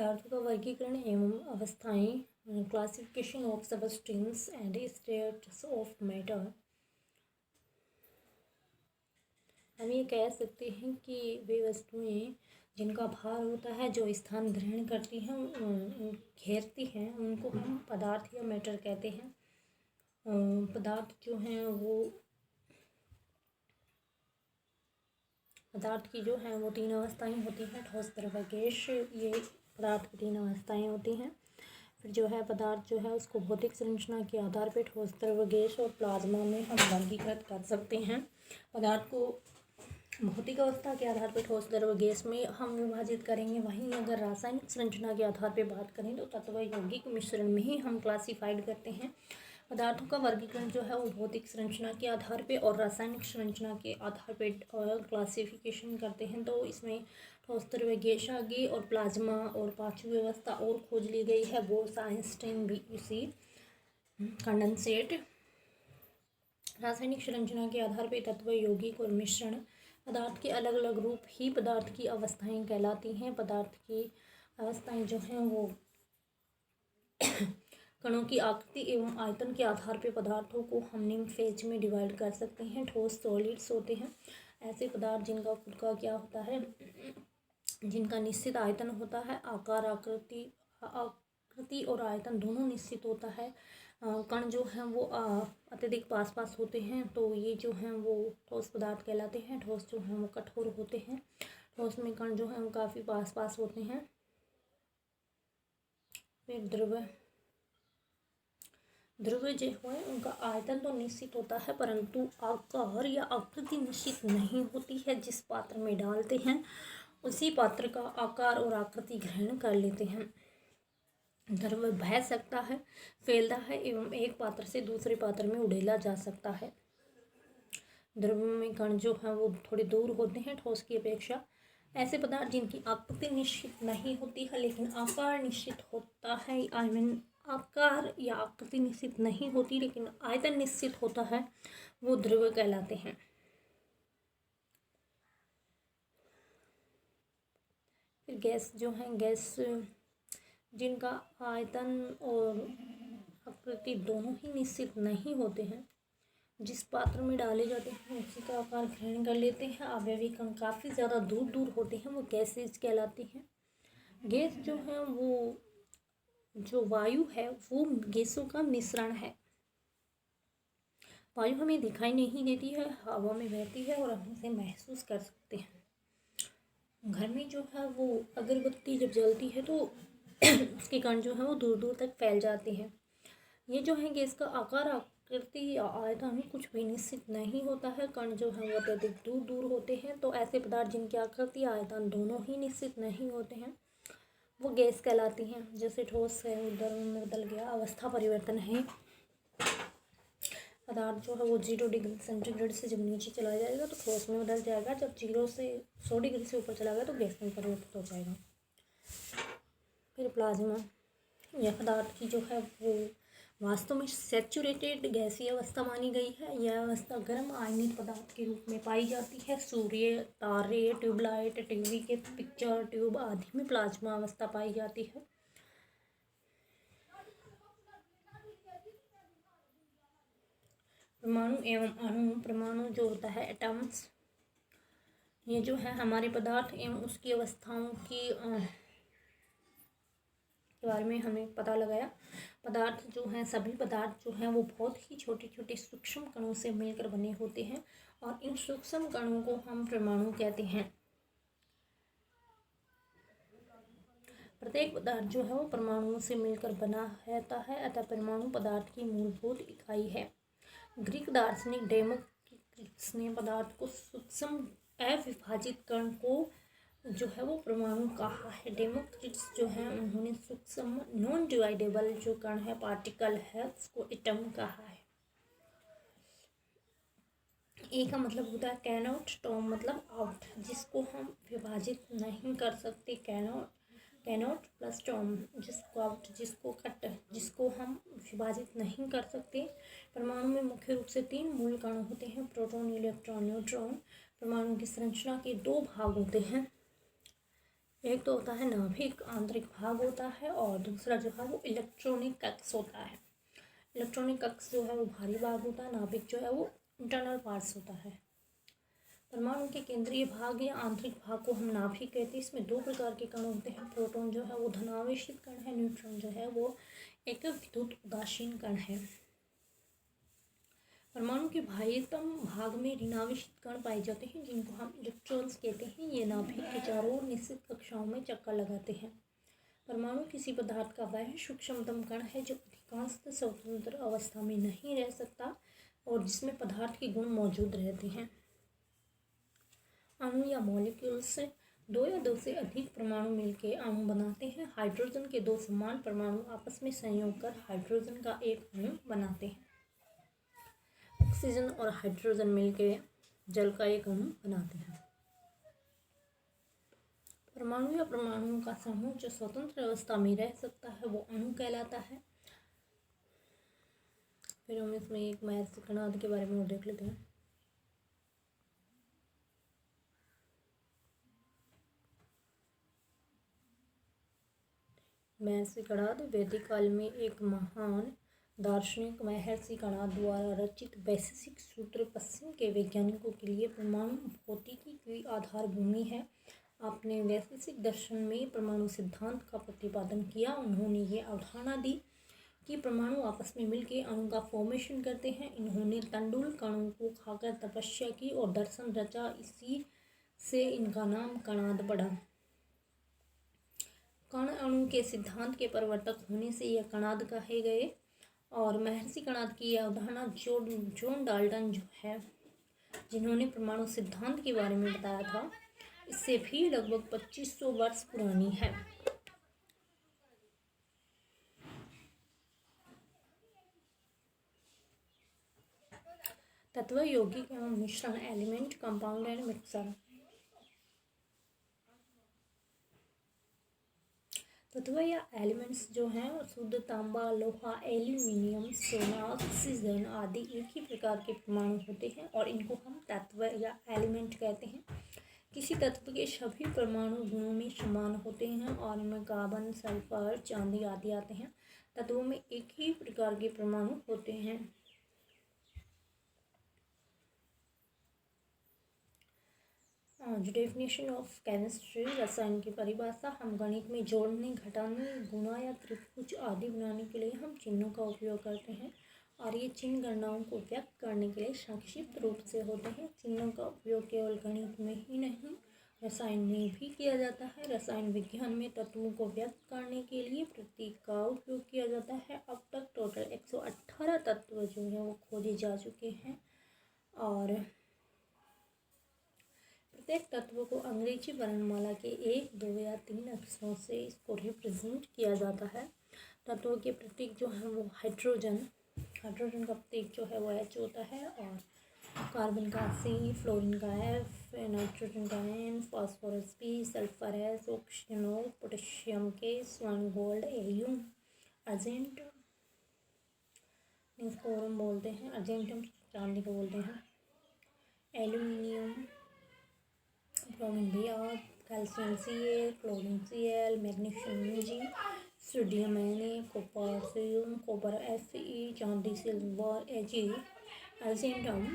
पदार्थों का वर्गीकरण एवं अवस्थाएं, classification of substance and states of matter. हम ये कह सकते हैं कि वे वस्तुएं जिनका भार होता है, जो स्थान ग्रहण करती हैं, घेरती हैं, उनको हम पदार्थ या मैटर कहते हैं। पदार्थ जो हैं वो पदार्थ की जो है वो तीन अवस्थाएं होती हैं, ठोस, द्रव, गैस। ये पदार्थ की तीन अवस्थाएं होती हैं। फिर जो है पदार्थ जो है उसको भौतिक संरचना के आधार पर ठोस, द्रव, गैस और प्लाज्मा में हम वर्गीकृत कर सकते हैं। पदार्थ को भौतिक अवस्था के आधार पर ठोस, द्रव, गैस में हम विभाजित करेंगे। वहीं अगर रासायनिक संरचना के आधार पर बात करें तो तत्व यौगिक मिश्रण में ही हम क्लासिफाइड करते हैं। पदार्थों का वर्गीकरण जो है वो भौतिक संरचना के आधार पे और रासायनिक संरचना के आधार पे क्लासिफिकेशन करते हैं। तो इसमें ठोस, द्रव, गैस आगे और प्लाज्मा और पांचवी व्यवस्था और खोज ली गई है, बोर्स, आइंस्टाइन भी इसी कंडेंसेट। रासायनिक संरचना के आधार पर तत्व यौगिक और मिश्रण पदार्थ के अलग अलग रूप ही पदार्थ की अवस्थाएं कहलाती हैं। पदार्थ की अवस्थाएं जो हैं वो कणों की आकृति एवं आयतन के आधार पर पदार्थों को हम निम्न फेज में डिवाइड कर सकते हैं। ठोस, सॉलिड्स होते हैं ऐसे पदार्थ जिनका खुद का क्या होता है, जिनका निश्चित आयतन होता है, आकार, आकृति और आयतन दोनों निश्चित होता है। कण जो हैं वो अत्यधिक पास पास होते हैं, तो ये जो हैं वो ठोस पदार्थ कहलाते हैं। ठोस जो हैं वो कठोर होते हैं। ठोस में कण जो हैं वो काफ़ी पास पास होते हैं। फिर ध्रुव जो है उनका आयतन तो निश्चित होता है, परंतु आकार या आकृति निश्चित नहीं होती है। जिस पात्र में डालते हैं उसी पात्र का आकार और आकृति ग्रहण कर लेते हैं। ध्रुव बह सकता है, फैलता है एवं एक पात्र से दूसरे पात्र में उड़ेला जा सकता है। ध्रुव में कण जो है वो थोड़े दूर होते हैं ठोस की अपेक्षा। ऐसे पदार्थ जिनकी आकृति निश्चित नहीं होती है लेकिन आकार निश्चित होता है, आकार या आकृति निश्चित नहीं होती लेकिन आयतन निश्चित होता है, वो ध्रुव कहलाते हैं। फिर गैस जो है, गैस जिनका आयतन और आकृति दोनों ही निश्चित नहीं होते हैं, जिस पात्र में डाले जाते हैं उसी का आकार ग्रहण कर लेते हैं। अवयवी कण काफ़ी ज़्यादा दूर दूर होते हैं, वो गैसेज कहलाती हैं। गैस जो है वो जो वायु है वो गैसों का मिश्रण है। वायु हमें दिखाई नहीं देती है, हवा में बहती है और हम इसे महसूस कर सकते हैं। घर में जो है वो अगरबत्ती जब जलती है तो उसके कण जो है वो दूर दूर तक फैल जाते हैं। ये जो है गैस का आकार, आकृति या आयतन कुछ भी निश्चित नहीं होता है। कण जो है वो अत्यधिक दूर दूर होते हैं। तो ऐसे पदार्थ जिनकी आकृति, आयतन दोनों ही निश्चित नहीं होते हैं वो गैस कहलाती हैं। जैसे ठोस है, द्रव में बदल गया, अवस्था परिवर्तन है। पदार्थ जो है वो 0 डिग्री सेंटीग्रेड से जब नीचे चला जाएगा तो ठोस में बदल जाएगा। जब 0 से 100 डिग्री से ऊपर चला गया तो गैस में परिवर्तित हो जाएगा। फिर प्लाज्मा, यह पदार्थ की जो है वो वास्तव में सैचुरेटेड गैसीय अवस्था मानी गई है। यह अवस्था गर्म आयनित पदार्थ के रूप में पाई जाती है। सूर्य, तारे, ट्यूबलाइट, टीवी के पिक्चर ट्यूब आदि में प्लाज्मा अवस्था पाई जाती है। परमाणु एवं अणु, परमाणु जो होता है एटम्स, ये जो है हमारे पदार्थ एवं उसकी अवस्थाओं के बारे में हमें पता लगाया। पदार्थ जो हैं, सभी पदार्थ जो हैं वो बहुत ही छोटे छोटे सूक्ष्म कणों से मिलकर बने होते हैं और इन सूक्ष्म कणों को हम परमाणु कहते हैं। प्रत्येक पदार्थ जो है वो परमाणुओं से मिलकर बना रहता है, अतः परमाणु पदार्थ की मूलभूत इकाई है। ग्रीक दार्शनिक डेमोक्रिटस ने पदार्थ को सूक्ष्म अविभाजित कण को जो है वो परमाणु कहा है। डेमोक्रिटस जो है उन्होंने सूक्ष्म नॉन डिवाइडेबल जो कण है, पार्टिकल है, उसको एटम कहा है। ए का मतलब होता है कैनॉट, टॉम मतलब आउट, जिसको हम विभाजित नहीं कर सकते। कैनॉट प्लस टॉम, जिसको आउट, जिसको कट, जिसको हम विभाजित नहीं कर सकते। परमाणु में मुख्य रूप से 3 मूल कण होते हैं, प्रोटॉन, इलेक्ट्रॉन, न्यूट्रॉन। परमाणु की संरचना के 2 भाग होते हैं, एक तो होता है नाभिक आंतरिक भाग होता है, और दूसरा जो है वो इलेक्ट्रॉनिक कक्ष होता है। इलेक्ट्रॉनिक कक्ष जो है वो बाहरी भाग होता है, नाभिक जो है वो इंटरनल पार्ट्स होता है। परमाणु के केंद्रीय भाग या आंतरिक भाग को हम नाभिक कहते हैं। इसमें दो प्रकार के कण होते हैं। प्रोटॉन जो है वो धनावेशित कण है, न्यूट्रॉन जो है वो एक विद्युत उदासीन कण है। परमाणु के बाह्यतम भाग में ऋणावेशित कण पाए जाते हैं, जिनको हम इलेक्ट्रॉन्स कहते हैं। ये नाभिक के चारों ओर निश्चित कक्षाओं में चक्कर लगाते हैं। परमाणु किसी पदार्थ का वह सूक्ष्मतम कण है जो अधिकांशतः स्वतंत्र अवस्था में नहीं रह सकता और जिसमें पदार्थ के गुण मौजूद रहते हैं। अणु या मॉलिक्यूल्स से दो या दो से अधिक परमाणु मिलकर अणु बनाते हैं। हाइड्रोजन के दो समान परमाणु आपस में संयोग कर हाइड्रोजन का एक अणु बनाते हैं। ऑक्सीजन और हाइड्रोजन मिलकर जल का एक अणु बनाते हैं। परमाणु या परमाणुओं का समूह जो स्वतंत्र अवस्था में रह सकता है वो अणु कहलाता है। फिर हम इसमें एक महत्व कणाद के बारे में देख लेते हैं। महर्षि कणाद वैदिक काल में एक महान दार्शनिक महर्षि कणाद द्वारा रचित वैशेषिक सूत्र पश्चिम के वैज्ञानिकों के लिए परमाणु भौतिकी की आधार भूमि है। आपने वैशेषिक दर्शन में परमाणु सिद्धांत का प्रतिपादन किया। उन्होंने ये अवधारणा दी कि परमाणु आपस में मिलकर अणु का फॉर्मेशन करते हैं। इन्होंने तंडुल कणों को खाकर तपस्या की और दर्शन रचा, इसी से इनका नाम कणाद पड़ा। कण अणु के सिद्धांत के प्रवर्तक होने से यह कणाद कहे गए। और महर्षि कणाद की यह अवधारणा जॉन डाल्टन जो है, जिन्होंने परमाणु सिद्धांत के बारे में बताया था, इससे भी लगभग 2500 वर्ष पुरानी है। तत्व, यौगिक एवं मिश्रण, एलिमेंट, कंपाउंड एंड मिक्सर। तत्व या एलिमेंट्स जो हैं शुद्ध तांबा, लोहा, एल्यूमिनियम, सोना, ऑक्सीजन आदि एक ही प्रकार के परमाणु होते हैं और इनको हम तत्व या एलिमेंट कहते हैं। किसी तत्व के सभी परमाणु गुणों में समान होते हैं और इनमें कार्बन, सल्फर, चांदी आदि आते हैं। तत्वों में एक ही प्रकार के परमाणु होते हैं। जो डेफिनेशन ऑफ केमिस्ट्री, रसायन की परिभाषा। हम गणित में जोड़ने, घटाने, गुणा या त्रिभुज आदि बनाने के लिए हम चिन्हों का उपयोग करते हैं और ये चिन्ह गणनाओं को व्यक्त करने के लिए संक्षिप्त रूप से होते हैं। चिन्हों का उपयोग केवल गणित में ही नहीं, रसायन में भी किया जाता है। रसायन विज्ञान में तत्वों को व्यक्त करने के लिए प्रतीक का उपयोग किया जाता है। अब तक टोटल 118 तत्व जो है वो खोजे जा चुके हैं और प्रत्येक तत्व को अंग्रेजी वर्णमाला के 1, 2 या 3 अक्षरों से इसको रिप्रेजेंट किया जाता है। तत्वों के प्रतीक जो है वो हाइड्रोजन का प्रतीक जो है वो H होता है और कार्बन का C, फ्लोरीन का F, नाइट्रोजन का N, phosphorus P, sulphur S, oxygen O, potassium K, स्वर्ण गोल्ड AU, अर्जेंट इसको हम बोलते हैं, अर्जेंटम चांदी को बोलते हैं, aluminium, bromine Br, calcium Ca, chlorine Cl, magnesium Mg, sodium Na, potassium copper Fe, चांदी सिल्वर Ag, अर्जेंटम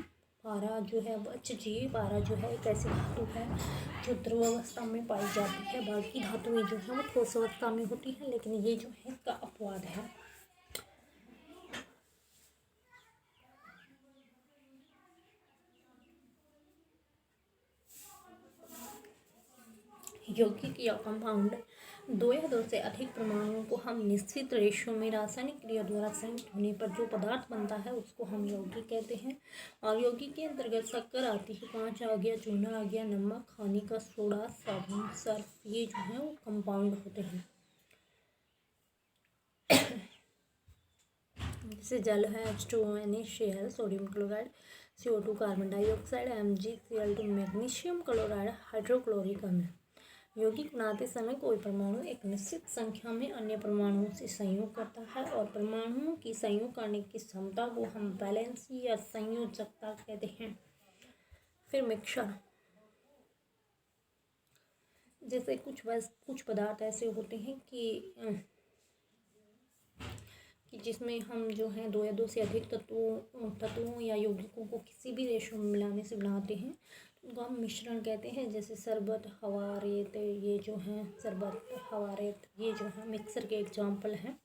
पारा जो है Hg। पारा जो है एक ऐसी धातु है जो ध्रुव अवस्था में पाई जाती है। बाकी धातुएं जो है वो ठोस अवस्था में होती हैं, लेकिन ये जो है इसका अपवाद है। यौगिक या कंपाउंड, दो या दो से अधिक परमाणुओं को हम निश्चित रेशो में रासायनिक क्रिया द्वारा संयुक्त होने पर जो पदार्थ बनता है उसको हम यौगिक कहते हैं। और यौगिक के अंतर्गत शक्कर आती है, कांच आ गया, चूना आ गया, नमक, खाने का सोडा, साबुन, सर्फ, ये जो है वो कंपाउंड होते हैं। जैसे जल है H2O, NaCl, sodium chloride, CO2, carbon dioxide, MgCl2, magnesium chloride, hydrochloric अम्ल। यौगिक बनाते समय कोई परमाणु एक निश्चित संख्या में अन्य परमाणुओं से संयोग करता है और परमाणुओं की संयोग करने की क्षमता को हम बैलेंसी या संयोजकता कहते हैं। फिर मिक्सर, जैसे कुछ पदार्थ ऐसे होते हैं कि जिसमें हम जो है दो या दो से अधिक तत्वों या यौगिकों को किसी भी रेशो में मिलाने से बनाते हैं, तो उनको हम मिश्रण कहते हैं। जैसे शरबत, हवा, रेत, ये जो है शरबत, हवा, रेत, ये जो है मिक्सर के एग्जाम्पल हैं।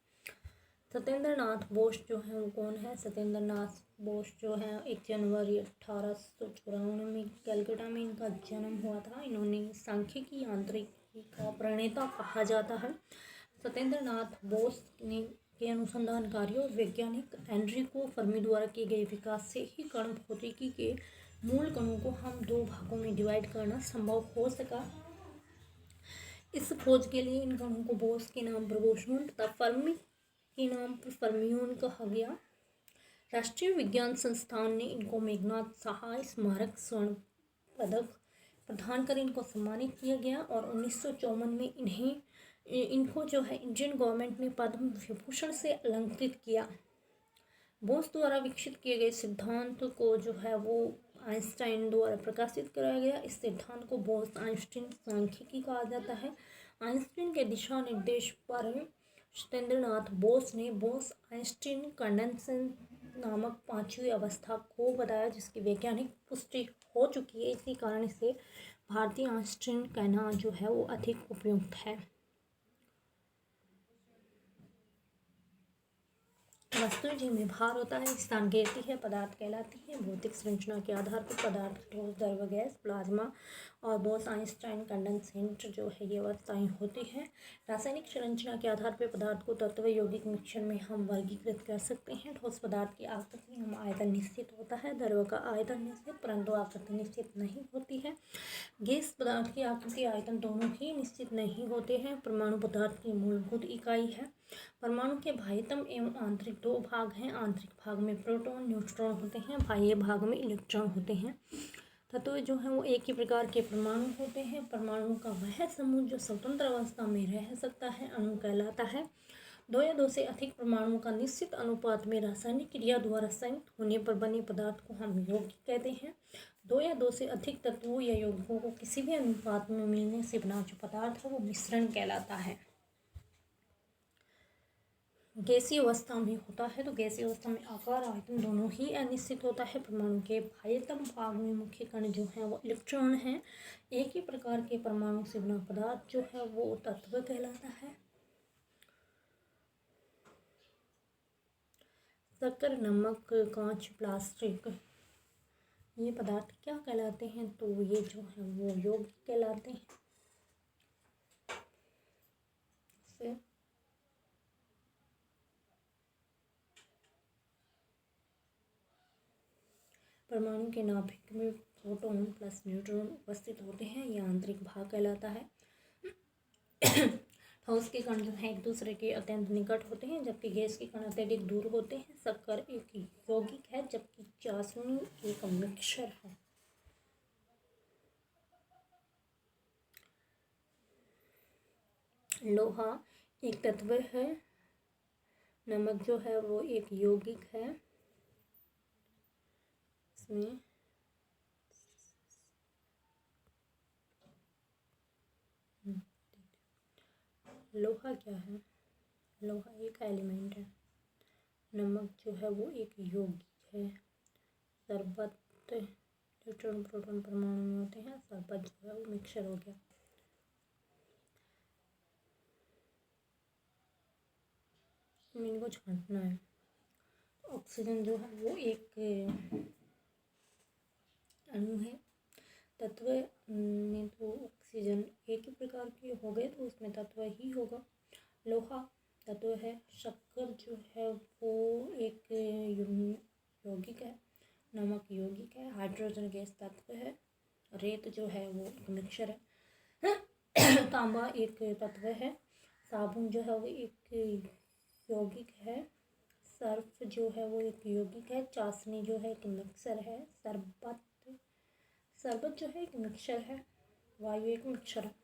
सत्येंद्र नाथ बोस जो है वो कौन है? सत्येंद्र नाथ बोस जो है 1 जनवरी 1854 में कलकत्ता में इनका जन्म हुआ था। इन्होंने सांख्यिकी यांत्रिकी का प्रणेता कहा जाता है। सत्येंद्र नाथ बोस ने के अनुसंधान कार्यों और वैज्ञानिक एनरिको फर्मी द्वारा किए गए विकास से ही कण भौतिकी के मूल कणों को हम 2 भागों में डिवाइड करना संभव हो सका। इस खोज के लिए इन कणों को बोस के नाम पर बोसोन तथा फर्मी के नाम पर फर्मियोन कहा गया। राष्ट्रीय विज्ञान संस्थान ने इनको मेघनाथ सहाय स्मारक स्वर्ण पदक प्रदान कर इनको सम्मानित किया गया और 1954 में इनको जो है इंडियन गवर्नमेंट ने पद्म विभूषण से अलंकृत किया। बोस द्वारा विकसित किए गए सिद्धांत को जो है वो आइंस्टाइन द्वारा प्रकाशित कराया गया। इस सिद्धांत को बोस आइंस्टीन सांख्यिकी कहा जाता है। आइंस्टीन के दिशा निर्देश पर सत्येंद्र नाथ बोस ने बोस आइंस्टीन कंडेंसेशन नामक 5वीं अवस्था को बताया, जिसकी वैज्ञानिक पुष्टि हो चुकी है। इसी कारण से भारतीय आइंस्टीन कहना जो है वो अधिक उपयुक्त है। वस्तु जिनमें भार होता है स्थान घेरती है, पदार्थ कहलाती है। भौतिक संरचना के आधार पर पदार्थ, ठोस, द्रव, गैस, प्लाज्मा और बोस आइंस्टाइन कंडेंसेट जो है ये अवस्थाएं होती हैं। रासायनिक संरचना के आधार पर पदार्थ को तत्व यौगिक मिश्र में हम वर्गीकृत कर सकते हैं। ठोस पदार्थ की आकृति हम आयतन निश्चित होता है, द्रव का आयतन निश्चित परंतु आकृति निश्चित नहीं होती है। गैस पदार्थ की आकृति आयतन दोनों ही निश्चित नहीं होते हैं। परमाणु पदार्थ की मूलभूत इकाई है। परमाणु के बाह्यतम एवं आंतरिक 2 भाग हैं। आंतरिक भाग में प्रोटॉन, न्यूट्रॉन होते हैं, बाह्य भाग में इलेक्ट्रॉन होते हैं। तत्व जो है वो एक ही प्रकार के परमाणु होते हैं। परमाणु का वह समूह जो स्वतंत्र अवस्था में रह सकता है अणु कहलाता है। 2 या 2 से अधिक परमाणुओं का निश्चित अनुपात में रासायनिक क्रिया द्वारा संयुक्त होने पर बने पदार्थ को हम यौगिक कहते हैं। 2 या 2 से अधिक तत्वों या यौगिकों को किसी भी अनुपात में मिलने से बना जो पदार्थ है वो मिश्रण कहलाता है। गैसीय अवस्था में होता है तो गैसीय अवस्था में आकार आयतन दोनों ही अनिश्चित होता है। परमाणु के बाह्यतम भाग में मुख्य कण जो है वो इलेक्ट्रॉन है। एक ही प्रकार के परमाणु से बना पदार्थ जो है वो तत्व कहलाता है। शक्कर, नमक, कांच, प्लास्टिक ये पदार्थ क्या कहलाते हैं? तो ये जो है वो यौगिक कहलाते हैं। परमाणु के नाभिक में प्रोटॉन प्लस न्यूट्रॉन उपस्थित होते हैं। यह आंतरिक भाग कहलाता है। ठोस के कण जो है एक दूसरे के अत्यंत निकट होते हैं, जबकि गैस के कण अत्यधिक दूर होते हैं। शक्कर एक यौगिक है, जबकि चाशनी एक मिक्सचर है। लोहा एक तत्व है। नमक जो है वो एक यौगिक है। इसमें लोहा क्या है? लोहा एक एलिमेंट है। नमक जो है वो एक यौगिक है। शरबत न्यूट्रॉन प्रोटॉन परमाणु में होते हैं। शरबत जो है वो मिक्सचर हो गया। इनको छांटना है। ऑक्सीजन जो है वो एक अणु है। तत्व में तो ऑक्सीजन एक ही प्रकार के हो गए तो उसमें तत्व ही होगा। लोहा तत्व है। शक्कर जो है वो एक यौगिक है। नमक यौगिक है। हाइड्रोजन गैस तत्व है। रेत जो है वो एक मिक्सचर है। तांबा एक तत्व है। साबुन जो है वो एक यौगिक है। सर्फ जो है वो एक यौगिक है। चाशनी जो है एक मिक्सचर है। शरबत जो है एक मिक्सचर है। वायु एक मिक्सचर है।